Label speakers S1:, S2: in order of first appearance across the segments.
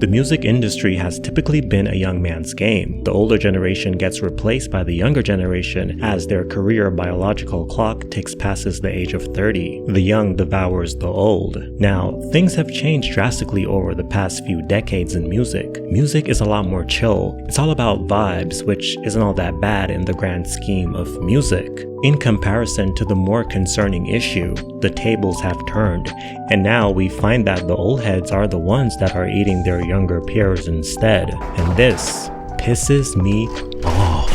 S1: The music industry has typically been a young man's game. The older generation gets replaced by the younger generation as their career biological clock ticks past the age of 30. The young devours the old. Now, things have changed drastically over the past few decades in music. Music is a lot more chill. It's all about vibes, which isn't all that bad in the grand scheme of music. In comparison to the more concerning issue, the tables have turned, and now we find that the old heads are the ones that are eating their younger peers instead, and this pisses me off.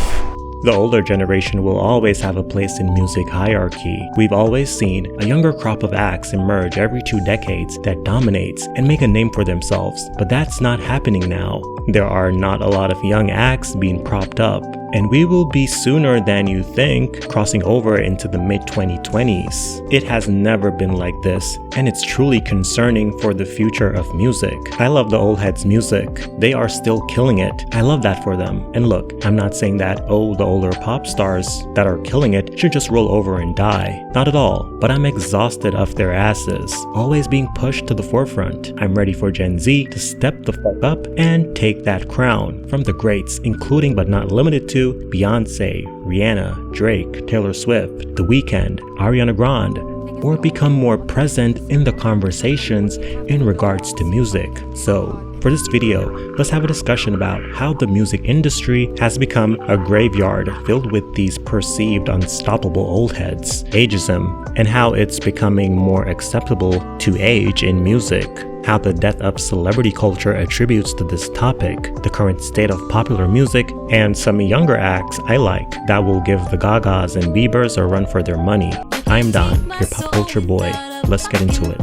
S1: The older generation will always have a place in music hierarchy. We've always seen a younger crop of acts emerge every 2 decades that dominates and make a name for themselves, but that's not happening now. There are not a lot of young acts being propped up, and we will be sooner than you think crossing over into the mid-2020s. It has never been like this, and it's truly concerning for the future of music. I love the old heads' music. They are still killing it. I love that for them. And look, I'm not saying that, oh, the older pop stars that are killing it should just roll over and die. Not at all, but I'm exhausted of their asses, always being pushed to the forefront. I'm ready for Gen Z to step the fuck up and take that crown from the greats, including but not limited to Beyonce, Rihanna, Drake, Taylor Swift, The Weeknd, Ariana Grande, or become more present in the conversations in regards to music. So, for this video, let's have a discussion about how the music industry has become a graveyard filled with these perceived unstoppable old heads, ageism, and how it's becoming more acceptable to age in music. How the death of celebrity culture attributes to this topic, the current state of popular music, and some younger acts I like that will give the Gagas and Biebers a run for their money. I'm Don, your pop culture boy. Let's get into it.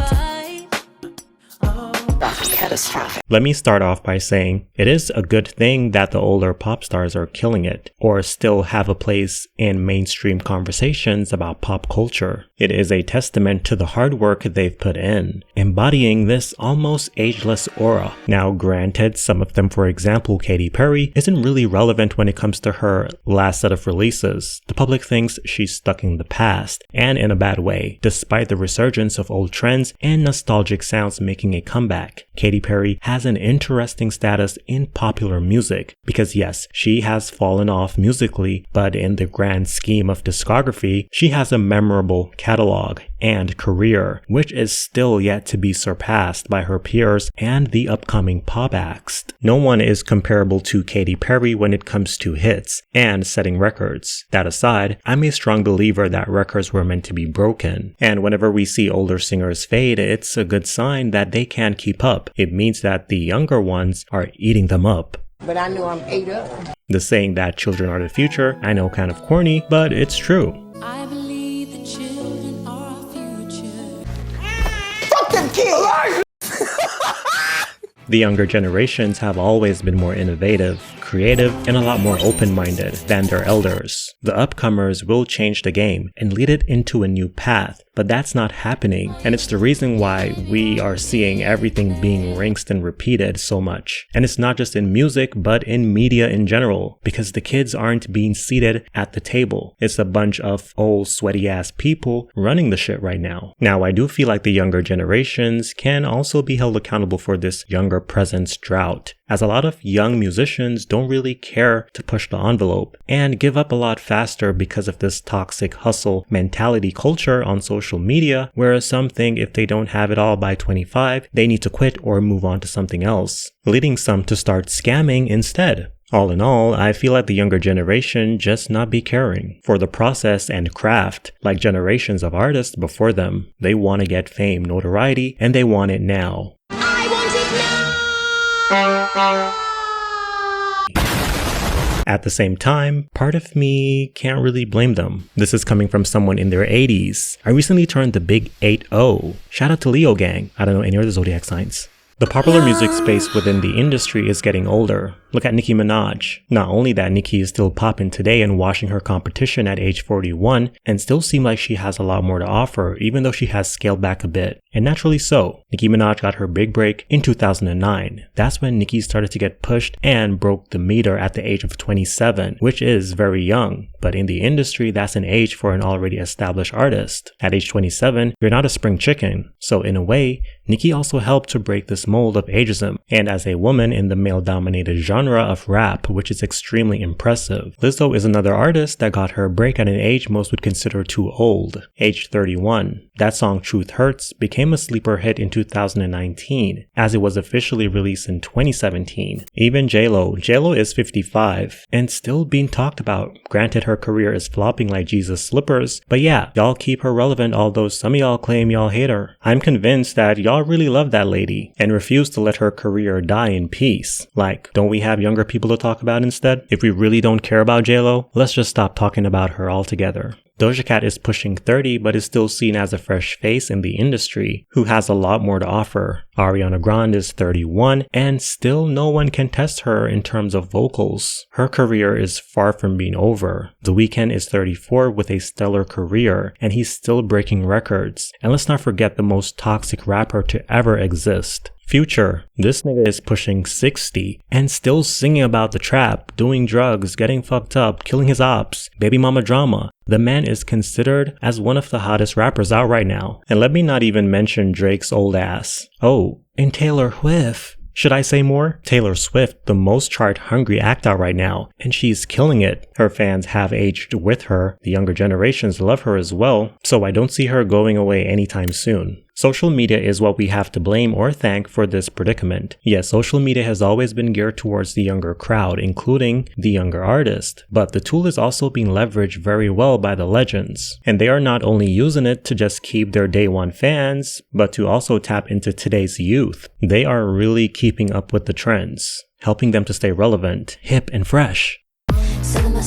S1: Catastrophic. Let me start off by saying it is a good thing that the older pop stars are killing it, or still have a place in mainstream conversations about pop culture. It is a testament to the hard work they've put in, embodying this almost ageless aura. Now granted, some of them, for example Katy Perry, isn't really relevant when it comes to her last set of releases. The public thinks she's stuck in the past, and in a bad way, despite the resurgence of old trends and nostalgic sounds making a comeback. Katy Perry has an interesting status in popular music because yes, she has fallen off musically, but in the grand scheme of discography, she has a memorable catalog and career, which is still yet to be surpassed by her peers and the upcoming pop acts. No one is comparable to Katy Perry when it comes to hits and setting records. That aside, I'm a strong believer that records were meant to be broken, and whenever we see older singers fade, it's a good sign that they can't keep up. It means that the younger ones are eating them up.
S2: But I know I'm ate up.
S1: The saying that children are the future, I know, kind of corny, but it's true.
S3: I believe the children are our future.
S2: Fuck them kids!
S1: The younger generations have always been more innovative, creative, and a lot more open-minded than their elders. The upcomers will change the game and lead it into a new path, but that's not happening, and it's the reason why we are seeing everything being rinsed and repeated so much. And it's not just in music, but in media in general, because the kids aren't being seated at the table. It's a bunch of old sweaty-ass people running the shit right now. Now, I do feel like the younger generations can also be held accountable for this younger presence drought, as a lot of young musicians don't really care to push the envelope and give up a lot faster because of this toxic hustle mentality culture on social media, whereas some think if they don't have it all by 25, they need to quit or move on to something else, leading some to start scamming instead. All in all, I feel like the younger generation just not be caring for the process and craft like generations of artists before them. They want to get fame, notoriety, and they want it now. At the same time, part of me can't really blame them. This is coming from someone in their 80s. I recently turned the big 8-0. Shout out to Leo gang. I don't know any other zodiac signs. The popular music space within the industry is getting older. Look at Nicki Minaj. Not only that, Nicki is still popping today and washing her competition at age 41 and still seem like she has a lot more to offer even though she has scaled back a bit. And naturally so. Nicki Minaj got her big break in 2009. That's when Nicki started to get pushed and broke the meter at the age of 27, which is very young. But in the industry, that's an age for an already established artist. At age 27, you're not a spring chicken. So in a way, Nicki also helped to break this mold of ageism, and as a woman in the male-dominated genre of rap, which is extremely impressive. Lizzo is another artist that got her break at an age most would consider too old, age 31. That song Truth Hurts became a sleeper hit in 2019, as it was officially released in 2017. Even J-Lo is 55, and still being talked about. Granted, her career is flopping like Jesus slippers, but yeah, y'all keep her relevant although some of y'all claim y'all hate her. I'm convinced that y'all really love that lady, and refuse to let her career die in peace. Like, don't we have younger people to talk about instead? If we really don't care about J-Lo, let's just stop talking about her altogether. Doja Cat is pushing 30 but is still seen as a fresh face in the industry who has a lot more to offer. Ariana Grande is 31 and still no one can test her in terms of vocals. Her career is far from being over. The Weeknd is 34 with a stellar career and he's still breaking records. And let's not forget the most toxic rapper to ever exist. Future, this nigga is pushing 60 and still singing about the trap, doing drugs, getting fucked up, killing his ops, baby mama drama. The man is considered as one of the hottest rappers out right now. And let me not even mention Drake's old ass. Oh, and Taylor Swift. Should I say more? Taylor Swift, the most chart-hungry act out right now, and she's killing it. Her fans have aged with her, the younger generations love her as well, so I don't see her going away anytime soon. Social media is what we have to blame or thank for this predicament. Yes, social media has always been geared towards the younger crowd, including the younger artist, but the tool is also being leveraged very well by the legends. And they are not only using it to just keep their day one fans, but to also tap into today's youth. They are really keeping up with the trends, helping them to stay relevant, hip, and fresh.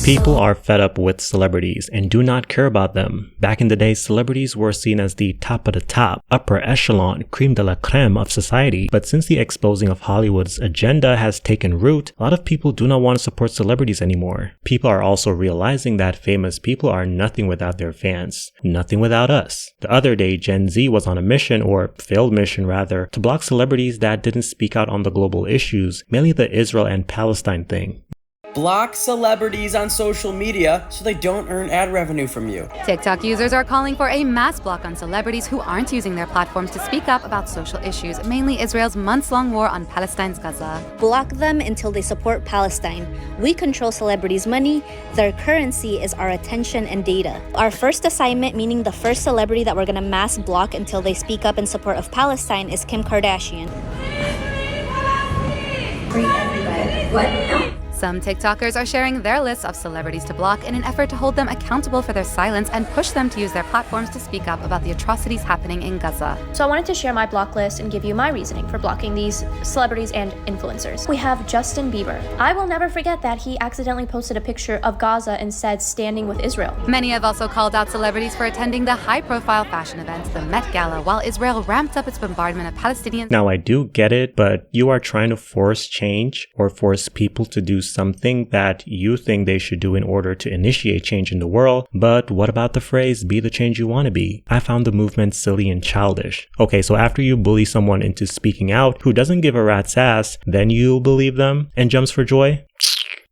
S1: People are fed up with celebrities and do not care about them. Back in the day, celebrities were seen as the top of the top, upper echelon, creme de la creme of society. But since the exposing of Hollywood's agenda has taken root, a lot of people do not want to support celebrities anymore. People are also realizing that famous people are nothing without their fans, nothing without us. The other day, Gen Z was on a mission, or failed mission rather, to block celebrities that didn't speak out on the global issues, mainly the Israel and Palestine thing.
S4: Block celebrities on social media so they don't earn ad revenue from you.
S5: TikTok users are calling for a mass block on celebrities who aren't using their platforms to speak up about social issues, mainly Israel's months-long war on Palestine's Gaza.
S6: Block them until they support Palestine. We control celebrities' money. Their currency is our attention and data. Our first assignment, meaning the first celebrity that we're going to mass block until they speak up in support of Palestine, is Kim Kardashian.
S7: Free everybody. What?
S5: Some TikTokers are sharing their lists of celebrities to block in an effort to hold them accountable for their silence and push them to use their platforms to speak up about the atrocities happening in Gaza.
S8: So I wanted to share my block list and give you my reasoning for blocking these celebrities and influencers. We have Justin Bieber. I will never forget that he accidentally posted a picture of Gaza and said standing with Israel.
S5: Many have also called out celebrities for attending the high-profile fashion event, the Met Gala, while Israel ramped up its bombardment of Palestinians.
S1: Now I do get it, but you are trying to force change or force people to do something that you think they should do in order to initiate change in the world. But what about the phrase, be the change you want to be? I found the movement silly and childish. Okay, so after you bully someone into speaking out who doesn't give a rat's ass, then you believe them and jumps for joy?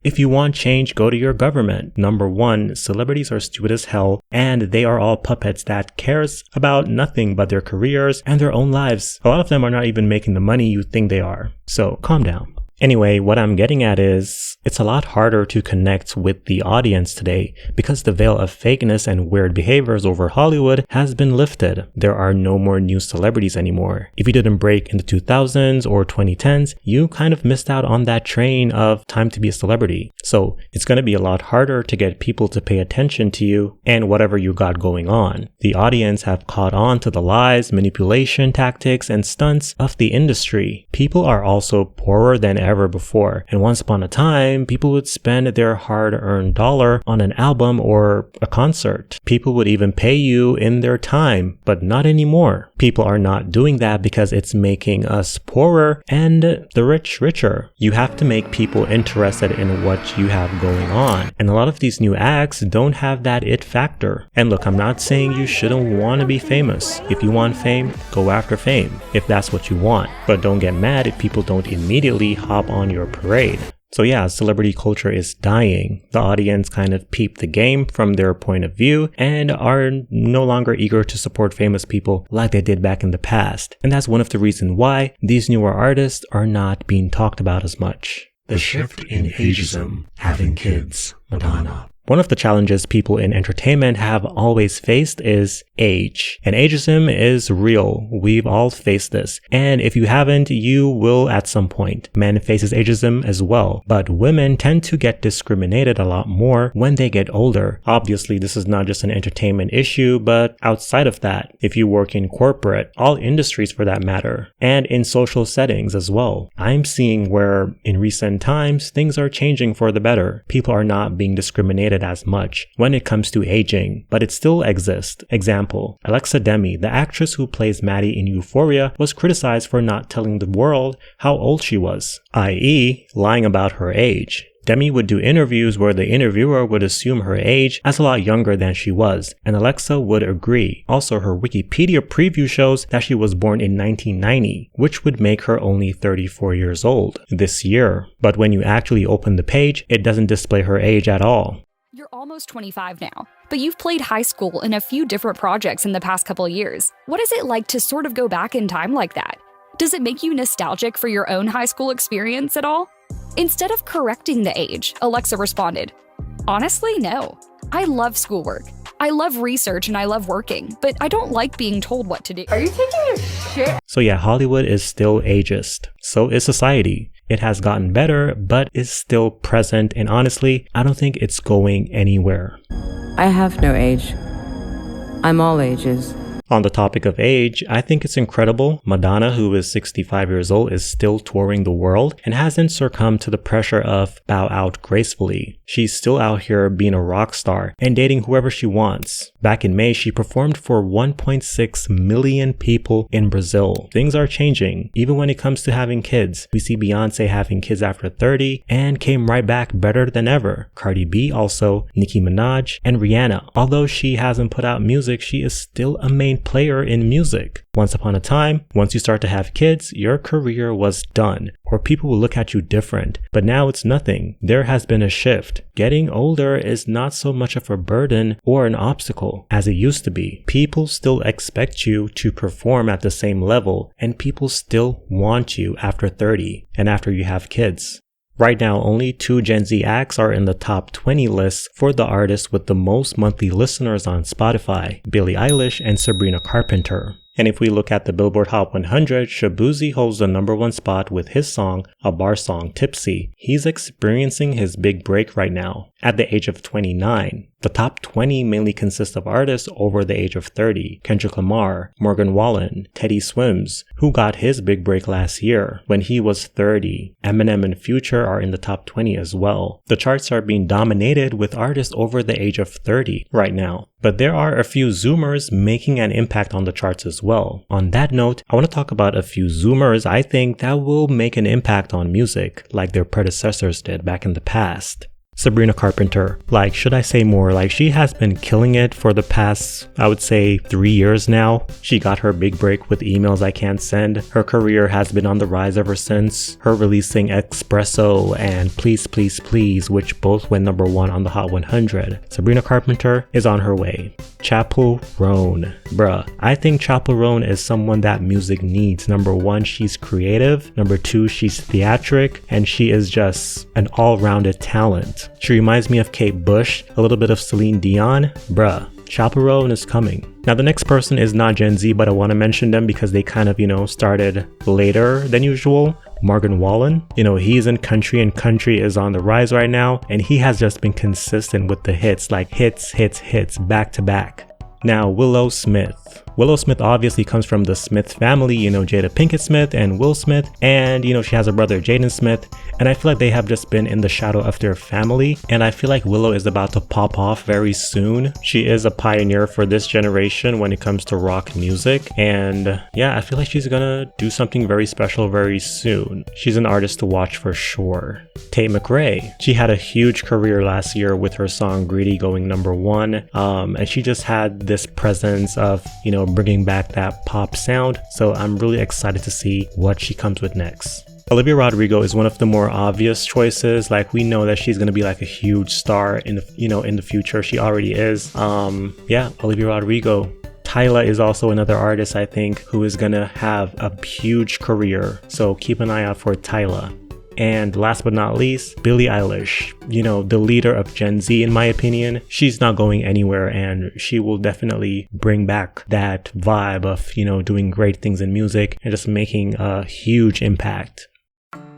S1: If you want change, go to your government. Number one, celebrities are stupid as hell, and they are all puppets that cares about nothing but their careers and their own lives. A lot of them are not even making the money you think they are. So calm down. Anyway, what I'm getting at is, it's a lot harder to connect with the audience today because the veil of fakeness and weird behaviors over Hollywood has been lifted. There are no more new celebrities anymore. If you didn't break in the 2000s or 2010s, you kind of missed out on that train of time to be a celebrity. So it's going to be a lot harder to get people to pay attention to you and whatever you got going on. The audience have caught on to the lies, manipulation tactics, and stunts of the industry. People are also poorer than ever before, and once upon a time people would spend their hard-earned dollar on an album or a concert. People would even pay you in their time, but not anymore. People are not doing that because it's making us poorer and the rich richer. You have to make people interested in what you have going on. And a lot of these new acts don't have that it factor. And look, I'm not saying you shouldn't want to be famous. If you want fame, go after fame, if that's what you want. But don't get mad if people don't immediately hop on your parade. So yeah, celebrity culture is dying. The audience kind of peeped the game from their point of view and are no longer eager to support famous people like they did back in the past. And that's one of the reasons why these newer artists are not being talked about as much.
S9: The shift in ageism, having kids, Madonna.
S1: One of the challenges people in entertainment have always faced is age. And ageism is real. We've all faced this. And if you haven't, you will at some point. Men faces ageism as well. But women tend to get discriminated a lot more when they get older. Obviously, this is not just an entertainment issue, but outside of that, if you work in corporate, all industries for that matter, and in social settings as well, I'm seeing where in recent times, things are changing for the better. People are not being discriminated as much when it comes to aging, but it still exists. Example, Alexa Demi, the actress who plays Maddie in Euphoria, was criticized for not telling the world how old she was, i.e. lying about her age. Demi would do interviews where the interviewer would assume her age as a lot younger than she was, and Alexa would agree. Also, her Wikipedia preview shows that she was born in 1990, which would make her only 34 years old this year. But when you actually open the page, it doesn't display her age at all.
S10: You're almost 25 now, but you've played high school in a few different projects in the past couple of years. What is it like to sort of go back in time like that? Does it make you nostalgic for your own high school experience at all? Instead of correcting the age, Alexa responded, "Honestly, no. I love schoolwork. I love research and I love working, but I don't like being told what to do."
S2: Are you taking your shit?
S1: So yeah, Hollywood is still ageist. So is society. It has gotten better, but is still present, and honestly, I don't think it's going anywhere.
S11: I have no age. I'm all ages.
S1: On the topic of age, I think it's incredible Madonna, who is 65 years old, is still touring the world and hasn't succumbed to the pressure of bow out gracefully. She's still out here being a rock star and dating whoever she wants. Back in May, she performed for 1.6 million people in Brazil. Things are changing, even when it comes to having kids. We see Beyonce having kids after 30 and came right back better than ever. Cardi B also, Nicki Minaj, and Rihanna. Although she hasn't put out music, she is still a main player in music. Once upon a time, once you start to have kids, your career was done, or people will look at you different. But now it's nothing. There has been a shift. Getting older is not so much of a burden or an obstacle as it used to be. People still expect you to perform at the same level, and people still want you after 30 and after you have kids. Right now, only 2 Gen Z acts are in the top 20 lists for the artists with the most monthly listeners on Spotify, Billie Eilish and Sabrina Carpenter. And if we look at the Billboard Hot 100, Shaboozey holds the #1 spot with his song, a bar song, Tipsy. He's experiencing his big break right now, at the age of 29. The top 20 mainly consist of artists over the age of 30. Kendrick Lamar, Morgan Wallen, Teddy Swims, who got his big break last year when he was 30. Eminem and Future are in the top 20 as well. The charts are being dominated with artists over the age of 30 right now. But there are a few Zoomers making an impact on the charts as well. On that note, I want to talk about a few Zoomers I think that will make an impact on music, like their predecessors did back in the past. Sabrina Carpenter, should I say more? She has been killing it for the past, I would say, 3 years now. She got her big break with Emails I Can't Send. Her career has been on the rise ever since. Her releasing Espresso and Please Please Please, which both went #1 on the Hot 100. Sabrina Carpenter is on her way. Chappell Roan. Bruh, I think Chappell Roan is someone that music needs. #1, she's creative. #2, she's theatric. And she is just an all-rounded talent. She reminds me of Kate Bush, a little bit of Celine Dion. Bruh, Chappell Roan is coming. Now the next person is not Gen Z, but I want to mention them because they kind of, started later than usual. Morgan Wallen, he's in country and country is on the rise right now, and he has just been consistent with the hits, hits, back to back. Now, Willow Smith. Willow Smith obviously comes from the Smith family, you know, Jada Pinkett Smith and Will Smith, and you know, she has a brother Jaden Smith, and I feel like they have just been in the shadow of their family, and I feel like Willow is about to pop off very soon. She is a pioneer for this generation when it comes to rock music, and yeah, I feel like she's gonna do something very special very soon. She's an artist to watch for sure. Tate McRae. She had a huge career last year with her song Greedy going #1, and she just had this presence of, you know, bringing back that pop sound, so I'm really excited to see what she comes with next. Olivia Rodrigo is one of the more obvious choices. Like, we know that she's gonna be like a huge star in the, you know, in the future. She already is. Yeah, Olivia Rodrigo. Tyla is also another artist, I think, who is gonna have a huge career, so keep an eye out for Tyla. And last but not least, Billie Eilish, you know, the leader of Gen Z in my opinion. She's not going anywhere, and she will definitely bring back that vibe of, you know, doing great things in music and just making a huge impact.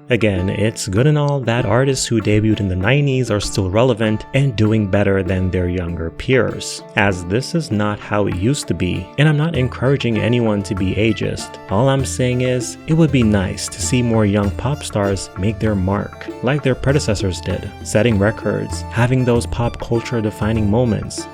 S1: Again, it's good and all that artists who debuted in the 90s are still relevant and doing better than their younger peers, as this is not how it used to be, and I'm not encouraging anyone to be ageist. All I'm saying is, it would be nice to see more young pop stars make their mark, like their predecessors did, setting records, having those pop culture defining moments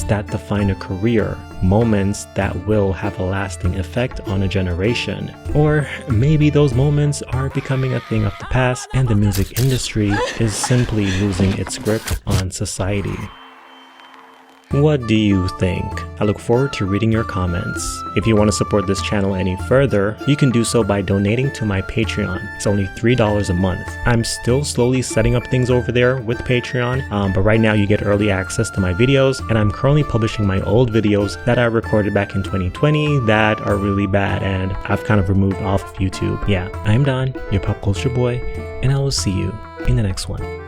S1: that define a career, moments that will have a lasting effect on a generation. Or maybe those moments are becoming a thing of the past and the music industry is simply losing its grip on society. What do you think? I look forward to reading your comments. If you want to support this channel any further, you can do so by donating to my Patreon. It's only $3 a month. I'm still slowly setting up things over there with Patreon, but right now you get early access to my videos, and I'm currently publishing my old videos that I recorded back in 2020 that are really bad and I've kind of removed off of YouTube. Yeah, I'm Don, your pop culture boy, and I will see you in the next one.